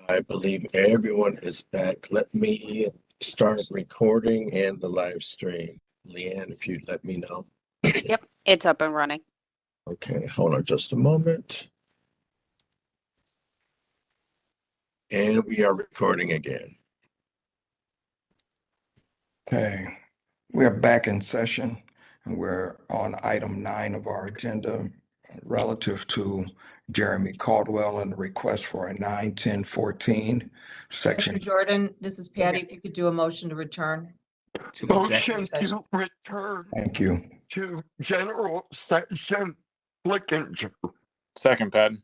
I believe everyone is back. Let me start recording and the live stream. Leanne, if you'd let me know. Yep, it's up and running. Okay, hold on just a moment. And we are recording again. Okay, we are back in session and we're on item 9 of our agenda relative to Jeremy Caldwell and the request for a 9-10-14 section. Mr. Jordan, this is Patty. If you could do a motion to return to Motion executive session. to return Thank you. to general session. Flickinger. Second, Patton.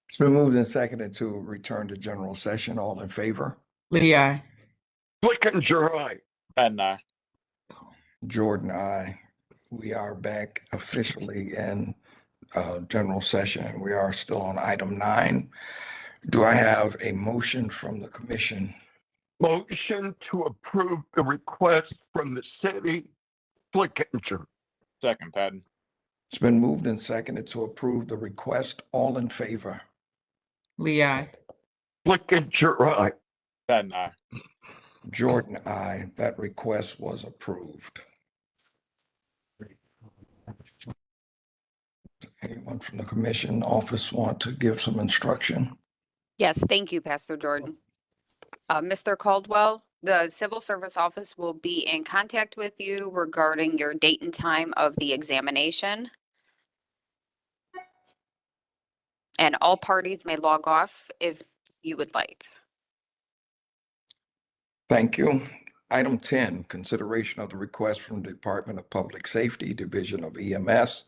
It's been moved and seconded to return to general session. All in favor? Lee, aye. Flickinger, aye. Patton, aye. Jordan, aye. We are back officially in general session. We are still on item 9. Do I have a motion from the commission? Motion to approve the request from the city. Flickinger. Second, Patton. It's been moved and seconded to approve the request. All in favor? Lee, aye. Flickinger, aye. Patton, aye. Jordan, aye. That request was approved. Anyone from the commission office want to give some instruction? Yes, thank you, Pastor Jordan. Mr. Caldwell, the Civil Service Office will be in contact with you regarding your date and time of the examination. And all parties may log off if you would like. Thank you. Item 10, consideration of the request from the Department of Public Safety, Division of EMS,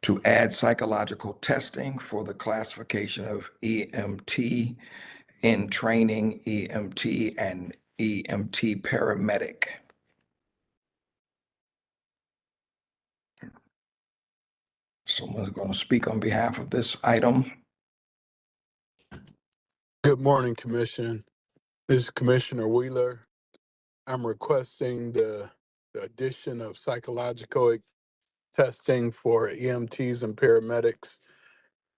to add psychological testing for the classification of EMT in training, EMT and EMT paramedic. Someone's going to speak on behalf of this item. Good morning, Commission. This is Commissioner Wheeler. I'm requesting the addition of psychological testing for EMTs and paramedics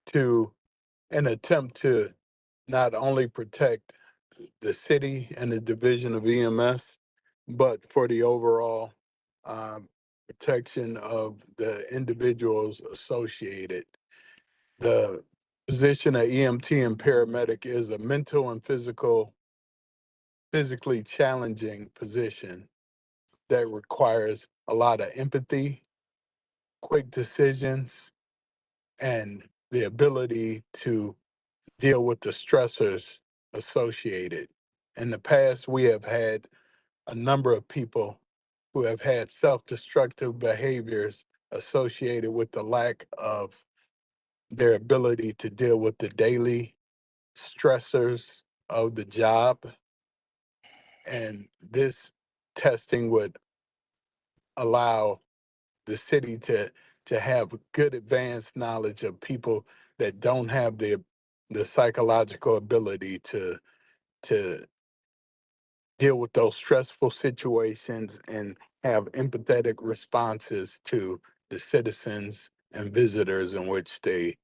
to an attempt to not only protect the city and the division of EMS, but for the overall protection of the individuals associated. The position of EMT and paramedic is a mental and physically challenging position that requires a lot of empathy, quick decisions, and the ability to deal with the stressors associated. In the past, we have had a number of people who have had self-destructive behaviors associated with the lack of their ability to deal with the daily stressors of the job. And this testing would allow the city to have good advanced knowledge of people that don't have the psychological ability to deal with those stressful situations and have empathetic responses to the citizens and visitors in which they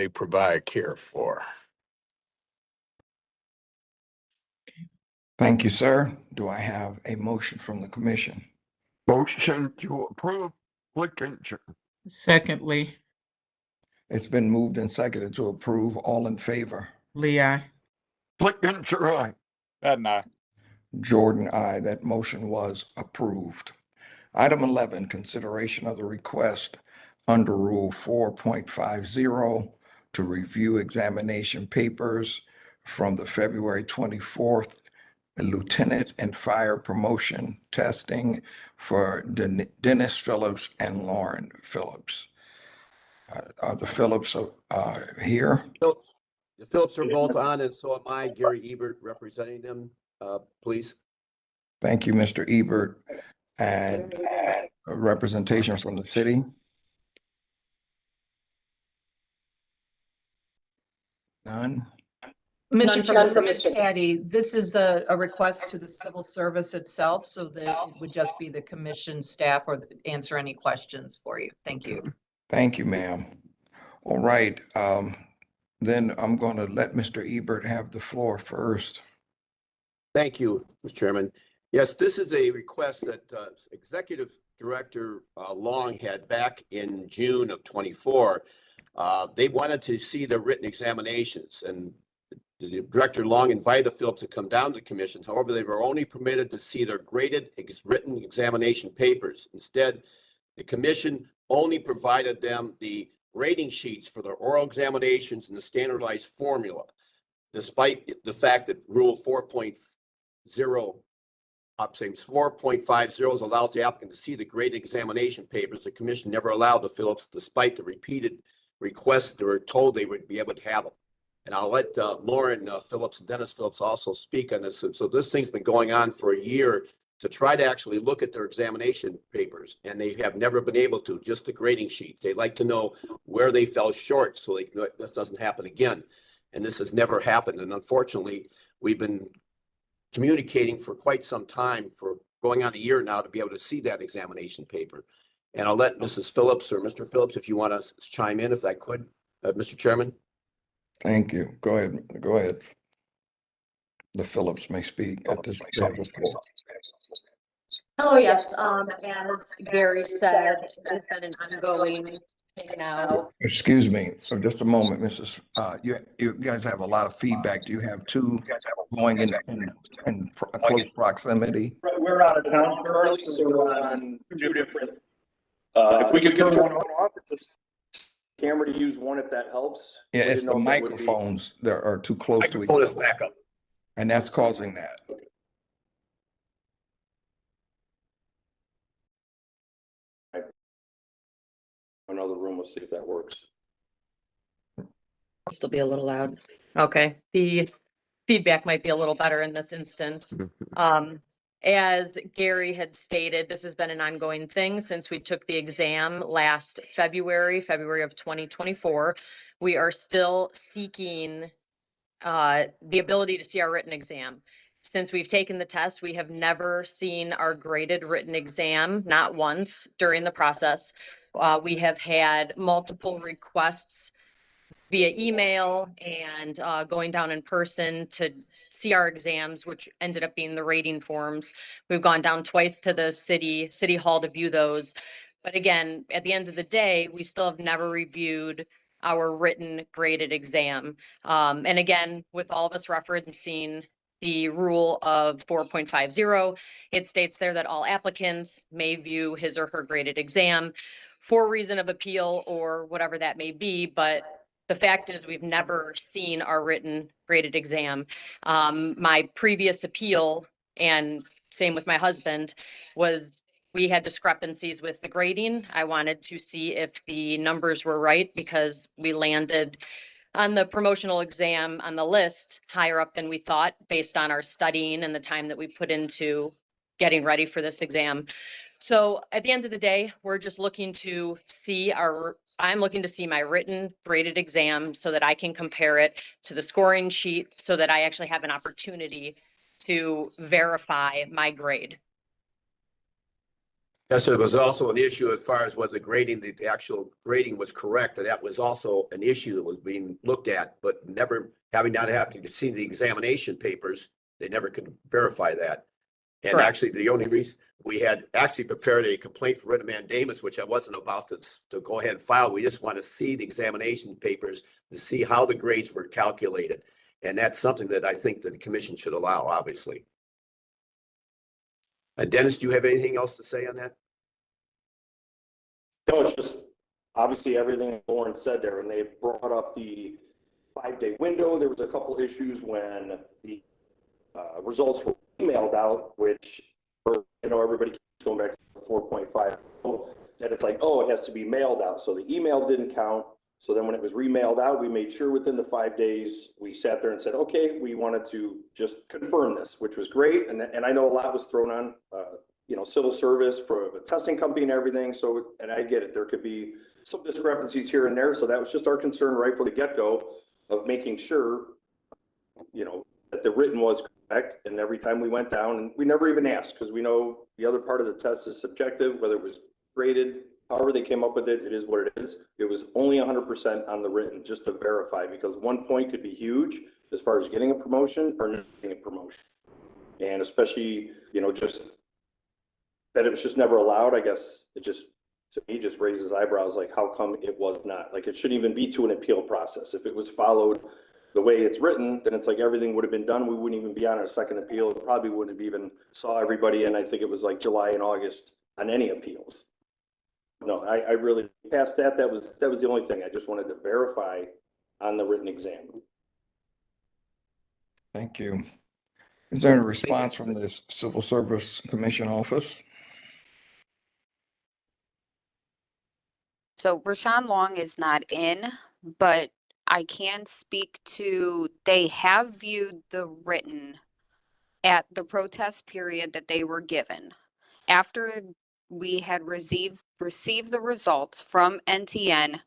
provide care for. Thank you, sir. Do I have a motion from the commission? Motion to approve. Flickinger. Secondly, It's been moved and seconded to approve. All in favor? Lee, aye. Flickinger, aye. Patton, aye. Jordan, aye. That motion was approved. Item 11, consideration of the request under Rule 4.50 to review examination papers from the February 24th Lieutenant and Fire Promotion Testing for Dennis Phillips and Lauren Phillips. Are the Phillips here? The Phillips are both on, and so am I, Gary Ebert, representing them, please. Thank you, Mr. Ebert. And a representation from the city? None? Mr. Chairman, this is Patty. This is a request to the civil service itself, so that it would just be the commission staff or answer any questions for you. Thank you. Thank you, ma'am. All right. Then I'm going to let Mr. Ebert have the floor first. Thank you, Mr. Chairman. Yes, this is a request that Executive Director Long had back in June of 24. They wanted to see the written examinations, and the Director Long invited the Phillips to come down to the commission. However, they were only permitted to see their graded written examination papers. Instead, the commission only provided them the rating sheets for their oral examinations and the standardized formula, despite the fact that Rule 4.0, I'm saying 4.50 allows the applicant to see the graded examination papers. The commission never allowed the Phillips, despite the repeated requests they were told they would be able to have them. And I'll let Lauren Phillips and Dennis Phillips also speak on this. So this thing's been going on for a year to try to actually look at their examination papers, and they have never been able to, just the grading sheets. They'd like to know where they fell short so this doesn't happen again. And this has never happened. And unfortunately, we've been communicating for quite some time, for going on a year now, to be able to see that examination paper. And I'll let Mrs. Phillips or Mr. Phillips, if you want to chime in, if I could, Mr. Chairman. Thank you. Go ahead. Go ahead. The Phillips may speak at this level. Oh, yes, as Gary said, it's been an ongoing thing now. Excuse me for just a moment, Mrs. You guys have a lot of feedback. Do you have two going in close proximity? We're out of town currently, so we're on two different. If we could get one off, it's just camera to use one if that helps. Yeah, it's the microphones that are too close to each Microphone is other, back up. and that's causing that. Another room, we'll see if that works. Still be a little loud. Okay, the feedback might be a little better in this instance. As Gary had stated, this has been an ongoing thing since we took the exam last February of 2024. We are still seeking the ability to see our written exam. Since we've taken the test, we have never seen our graded written exam, not once during the process. We have had multiple requests via email and going down in person to see our exams, which ended up being the rating forms. We've gone down twice to the city hall to view those. But again, at the end of the day, we still have never reviewed our written graded exam. And again, with all of us referencing the rule of 4.50, it states there that all applicants may view his or her graded exam for reason of appeal or whatever that may be. But the fact is, we've never seen our written graded exam. My previous appeal, and same with my husband, was we had discrepancies with the grading. I wanted to see if the numbers were right because we landed on the promotional exam on the list higher up than we thought based on our studying and the time that we put into getting ready for this exam. So at the end of the day, we're just looking to see I'm looking to see my written graded exam so that I can compare it to the scoring sheet so that I actually have an opportunity to verify my grade. Yes, there was also an issue as far as whether the actual grading was correct. That was also an issue that was being looked at, but never having to see the examination papers, they never could verify that. And Correct. Actually, the only reason we had actually prepared a complaint for writ of mandamus, which I wasn't about to go ahead and file. We just want to see the examination papers to see how the grades were calculated. And that's something that I think that the commission should allow, obviously. Dennis, do you have anything else to say on that? No, it's just obviously everything Lauren said there, and they brought up the 5-day window. There was a couple issues when the results were emailed out, which, everybody keeps going back to 4.5, that it's like, oh, it has to be mailed out. So the email didn't count. So then when it was remailed out, we made sure within the 5 days, we sat there and said, okay, we wanted to just confirm this, which was great. And I know a lot was thrown on, civil service for a testing company and everything. So, and I get it, there could be some discrepancies here and there. So that was just our concern right from the get-go of making sure, that the written was correct. And every time we went down, and we never even asked, because we know the other part of the test is subjective, whether it was graded However they came up with it, it is what it is. It was only 100% on the written, just to verify, because 1 point could be huge as far as getting a promotion or not getting a promotion. And especially, you know, just that it was just never allowed, I guess it just, to me, just raises eyebrows, like how come it was not? Like it shouldn't even be to an appeal process. If it was followed the way it's written, then it's like everything would have been done. We wouldn't even be on a second appeal. It probably wouldn't have even saw everybody in, I think it was like July and August on any appeals. No, I really, past that, that was the only thing. I just wanted to verify on the written exam. Thank you. Is there a response from the Civil Service Commission office? So Rachon Long is not in, but I can speak to, they have viewed the written at the protest period that they were given. After we had received the results from NTN,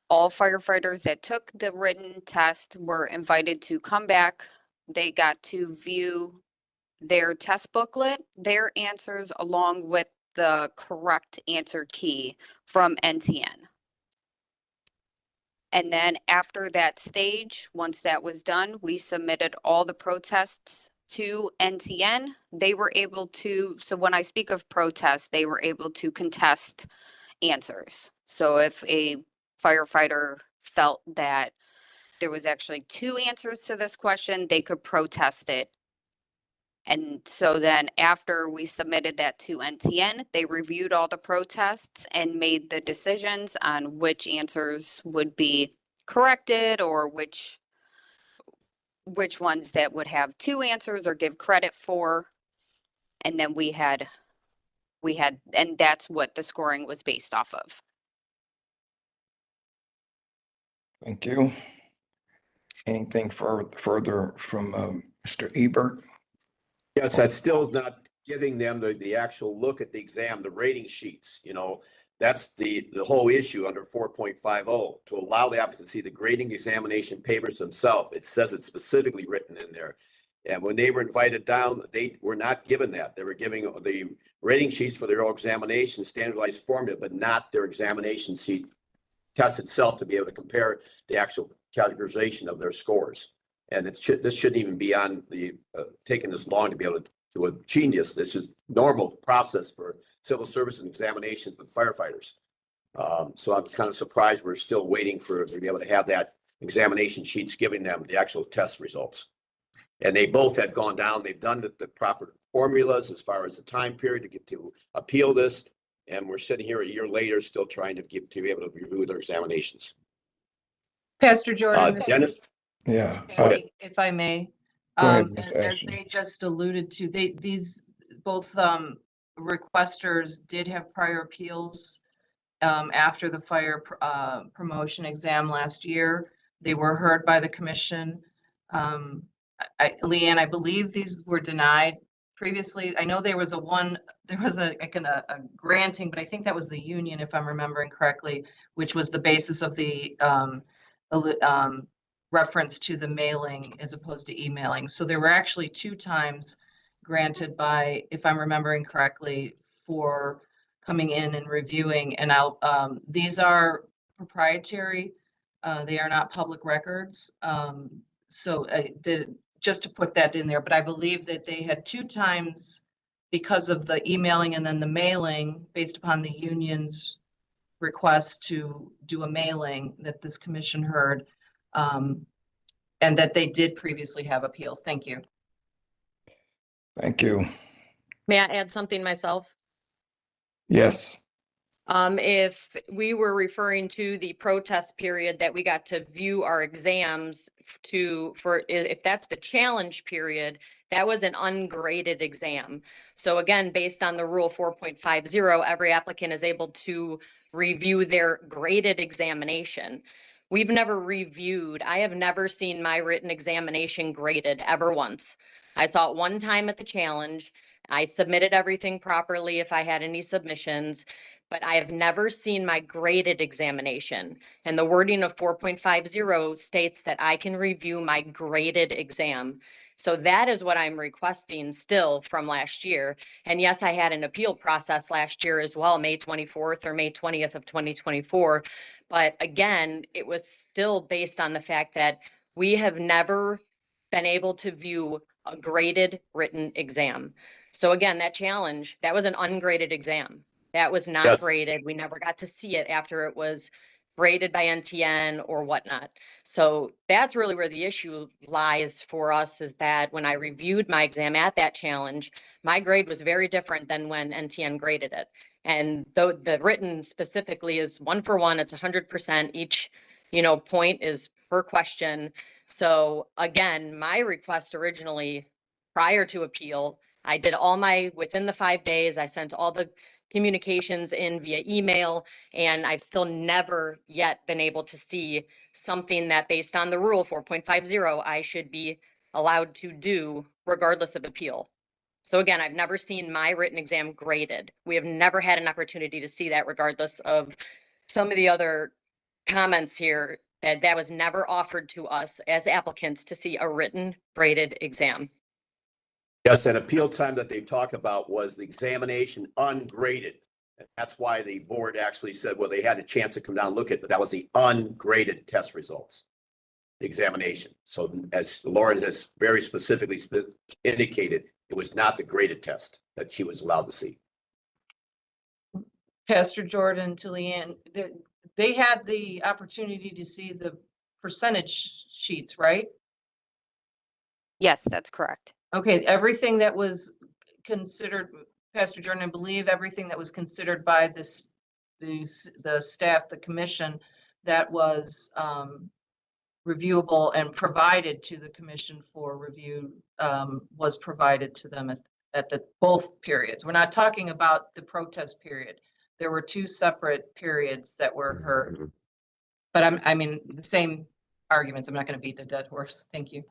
all firefighters that took the written test were invited to come back. They got to view their test booklet, their answers, along with the correct answer key from NTN. And then after that stage, once that was done, we submitted all the protests to NTN. They were able to, so when I speak of protests, they were able to contest answers. So if a firefighter felt that there was actually two answers to this question, they could protest it. And so then after we submitted that to NTN, they reviewed all the protests and made the decisions on which answers would be corrected or which ones that would have two answers or give credit for. And then we had, and that's what the scoring was based off of. Thank you. Anything further from Mr. Ebert? Yes, that still is not giving them the actual look at the exam, the rating sheets, you know. That's the whole issue under 4.50, to allow the applicants to see the grading examination papers themselves. It says it's specifically written in there. And when they were invited down, they were not given that. They were giving the rating sheets for their examination, standardized formula, but not their examination sheet test itself to be able to compare the actual categorization of their scores. And this shouldn't even be on the taking this long to be able to a genius. This is normal process for civil service and examinations with firefighters. So I'm kind of surprised we're still waiting for to be able to have that examination sheets giving them the actual test results. And they both had gone down. They've done the proper formulas as far as the time period to get to appeal this. And we're sitting here a year later still trying to be able to review their examinations. Pastor Jordan, Dennis? Yeah. if I may, Go ahead, Ms. as Aston. they just alluded to, these both requesters did have prior appeals after the fire promotion exam last year. They were heard by the commission. Leanne, I believe these were denied previously. I know there was a granting, but I think that was the union, if I'm remembering correctly, which was the basis of the reference to the mailing as opposed to emailing. So there were actually 2 times granted by, if I'm remembering correctly, for coming in and reviewing. And these are proprietary. They are not public records. So just to put that in there, but I believe that they had 2 times because of the emailing and then the mailing based upon the union's request to do a mailing that this commission heard, and that they did previously have appeals. Thank you. Thank you. May I add something myself? Yes. If we were referring to the protest period that we got to view our exams if that's the challenge period, that was an ungraded exam. So again, based on the rule 4.50, every applicant is able to review their graded examination. We've never reviewed, I have never seen my written examination graded ever once. I saw it one time at the challenge. I submitted everything properly if I had any submissions, but I have never seen my graded examination. And the wording of 4.50 states that I can review my graded exam. So that is what I'm requesting still from last year. And yes, I had an appeal process last year as well, May 24th or May 20th of 2024. But again, it was still based on the fact that we have never been able to view a graded written exam. So again, that challenge, that was an ungraded exam. That was not Yes. graded. We never got to see it after it was graded by NTN or whatnot. So that's really where the issue lies for us, is that when I reviewed my exam at that challenge, my grade was very different than when NTN graded it. And though the written specifically is 1-for-1, it's 100%. Each, point is per question. So again, my request originally prior to appeal, I did all within the 5 days, I sent all the communications in via email, and I've still never yet been able to see something that based on the rule 4.50, I should be allowed to do regardless of appeal. So again, I've never seen my written exam graded. We have never had an opportunity to see that, regardless of some of the other comments here, that was never offered to us as applicants to see a written graded exam. Yes, and appeal time that they talk about was the examination ungraded. And that's why the board actually said, well, they had a chance to come down and look at, but that was the ungraded test results, the examination. So as Lauren has very specifically indicated, it was not the graded test that she was allowed to see. Pastor Jordan to Leanne, they had the opportunity to see the percentage sheets, right? Yes, that's correct. Okay, everything that was considered, Pastor Jordan, I believe everything that was considered by the staff, the commission, that was reviewable and provided to the commission for review was provided to them at the both periods. We're not talking about the protest period. There were two separate periods that were heard. But I mean, the same arguments. I'm not going to beat the dead horse. Thank you.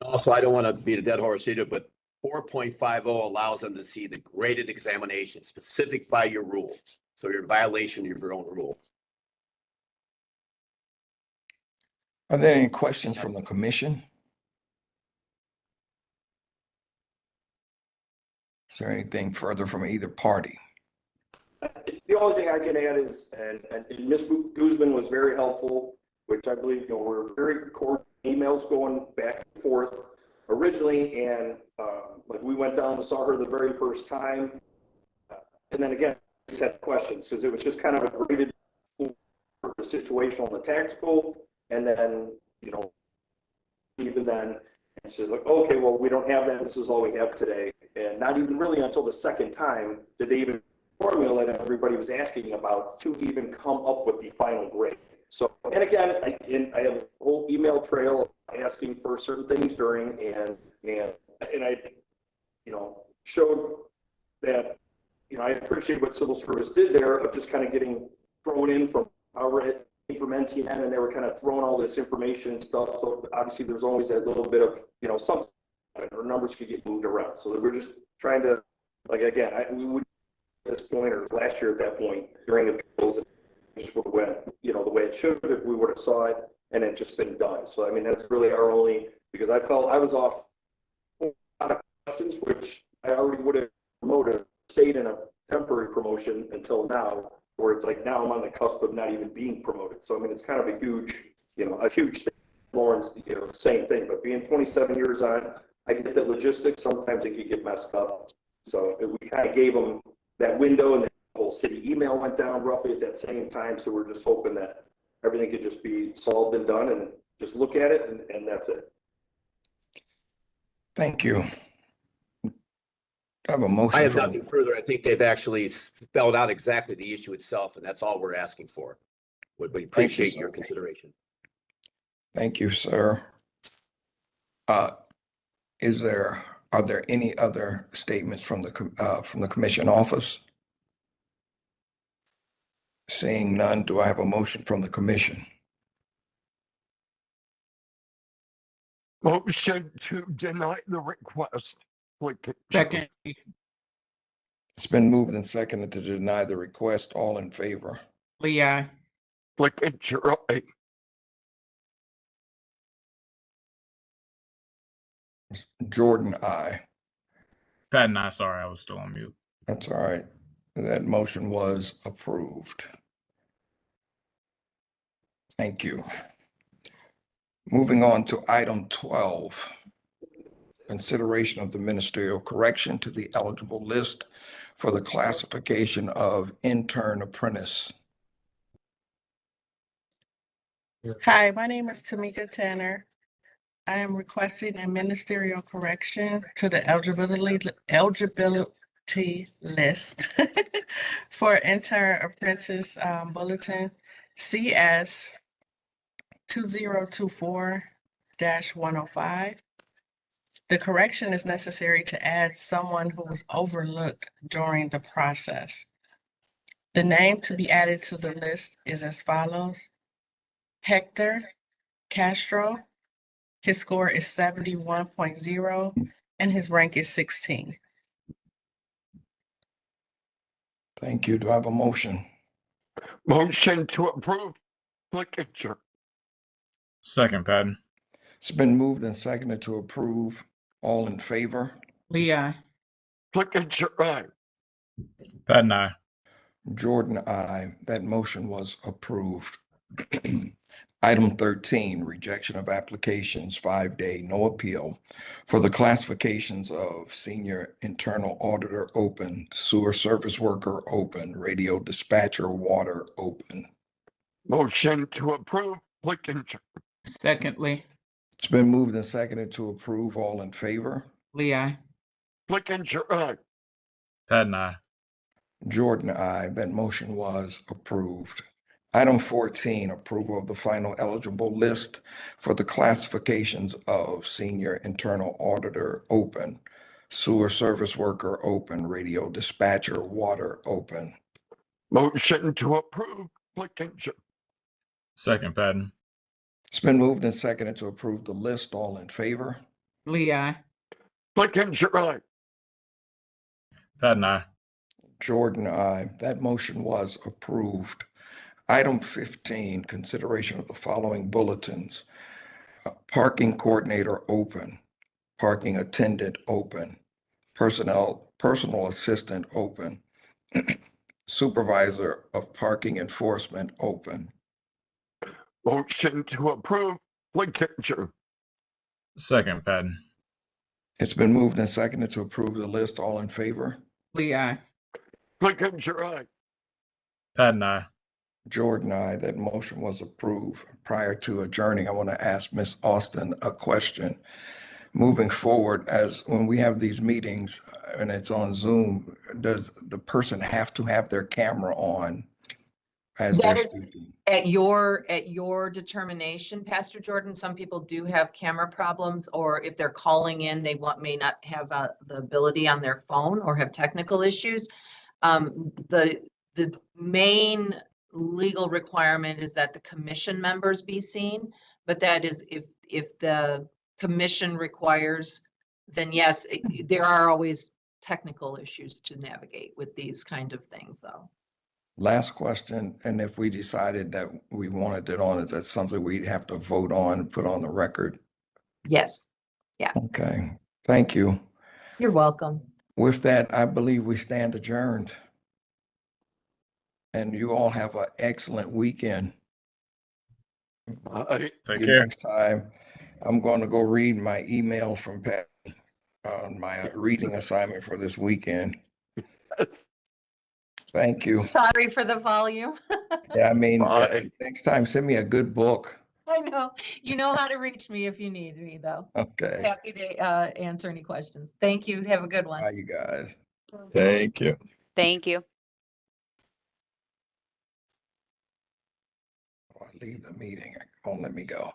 Also, I don't want to beat a dead horse either, but 4.50 allows them to see the graded examination specific by your rule. So you're in violation of your own rule. Are there any questions from the commission? Is there anything further from either party? The only thing I can add is, and Ms. Guzman was very helpful, which I believe, we're very cordial emails going back and forth originally. And like we went down and saw her the very first time. And then again, I just had questions because it was just kind of a graded situation on the tactical. And then, even then, and she's like, okay, well, we don't have that. This is all we have today. And not even really until the second time did they even formula that everybody was asking about to even come up with the final grade. So, and again, I have a whole email trail asking for certain things during, and I, showed that, I appreciate what civil service did there of just kind of getting thrown in from NTN, and they were kind of throwing all this information and stuff. So obviously there's always that little bit of, something, or numbers could get moved around. So we're just trying to, like, again, we would at this point, or last year at that point, during appeals, it just would have went, the way it should have if we would have saw it and it just been done. So, I mean, that's really our only, because I felt I was off a lot of questions, which I already would have promoted, stayed in a temporary promotion until now, where it's like now I'm on the cusp of not even being promoted. So, I mean, it's kind of a huge thing. Lauren's, same thing, but being 27 years on, I get that logistics, sometimes it could get messed up. So we kind of gave them that window, and the whole city email went down roughly at that same time. So we're just hoping that everything could just be solved and done, and just look at it, and that's it. Thank you. I have a motion. I have nothing further. I think they've actually spelled out exactly the issue itself, and that's all we're asking for. We appreciate your consideration. Thank you, sir. Are there any other statements from the commission office? Seeing none, do I have a motion from the commission? Motion to deny the request. Second. It's been moved and seconded to deny the request. All in favor? Lee, aye. Flickinger, aye. Jordan, aye. Patton, aye. Sorry, I was still on mute. That's all right. That motion was approved. Thank you. Moving on to item 12. Consideration of the ministerial correction to the eligible list for the classification of intern apprentice. Hi, my name is Tamika Tanner. I am requesting a ministerial correction to the eligibility list for intern apprentice bulletin CS 2024-105. The correction is necessary to add someone who was overlooked during the process. The name to be added to the list is as follows: Hector Castro. His score is 71.0 and his rank is 16. Thank you. Do I have a motion? Motion to approve Flickinger. Second, Patton. It's been moved and seconded to approve. All in favor? Lee, aye. Flickinger, aye. Patton, aye. Jordan, aye. That motion was approved. Item 13, rejection of applications, 5-day, no appeal for the classifications of senior internal auditor open, sewer service worker open, radio dispatcher water open. Motion to approve Flickinger. Secondly, It's been moved and seconded to approve. All in favor? Lee, aye. Flickinger, aye. Patton, aye. Jordan, aye. That motion was approved. Item 14, approval of the final eligible list for the classifications of senior internal auditor open, sewer service worker open, radio dispatcher water open. Motion to approve Flickinger. Second, Patton. It's been moved and seconded to approve the list. All in favor? Lee, aye. Flickinger, aye. Patton, aye. Jordan, aye. That motion was approved. Item 15, consideration of the following bulletins. Parking coordinator open, parking attendant open, personal assistant open, supervisor of parking enforcement open. Motion to approve Flickinger. Second, Patton. It's been moved and seconded to approve the list. All in favor? Lee, aye. Flickinger, aye. Patton, aye. Jordan, aye. That motion was approved. Prior to adjourning, I want to ask Ms. Aston a question. Moving forward, as when we have these meetings and it's on Zoom, does the person have to have their camera on as they're That is speaking? at your determination, Pastor Jordan. Some people do have camera problems, or if they're calling in, they may not have the ability on their phone or have technical issues. The main legal requirement is that the commission members be seen, but that is if the commission requires, then yes, there are always technical issues to navigate with these kind of things, though. Last question, and if we decided that we wanted it on, is that something we'd have to vote on and put on the record? Yes. Okay, thank you. You're welcome. With that, I believe we stand adjourned. And you all have an excellent weekend. Aye. Take See you care. next time. I'm going to go read my email from Pat on my reading assignment for this weekend. Thank you. Sorry for the volume. Yeah, I mean, Bye. next time, send me a good book. I know. You know how to reach me if you need me, though. Okay. Happy to answer any questions. Thank you. Have a good one. Bye, you guys. Thank you. Thank you. I leave the meeting. It won't let me go.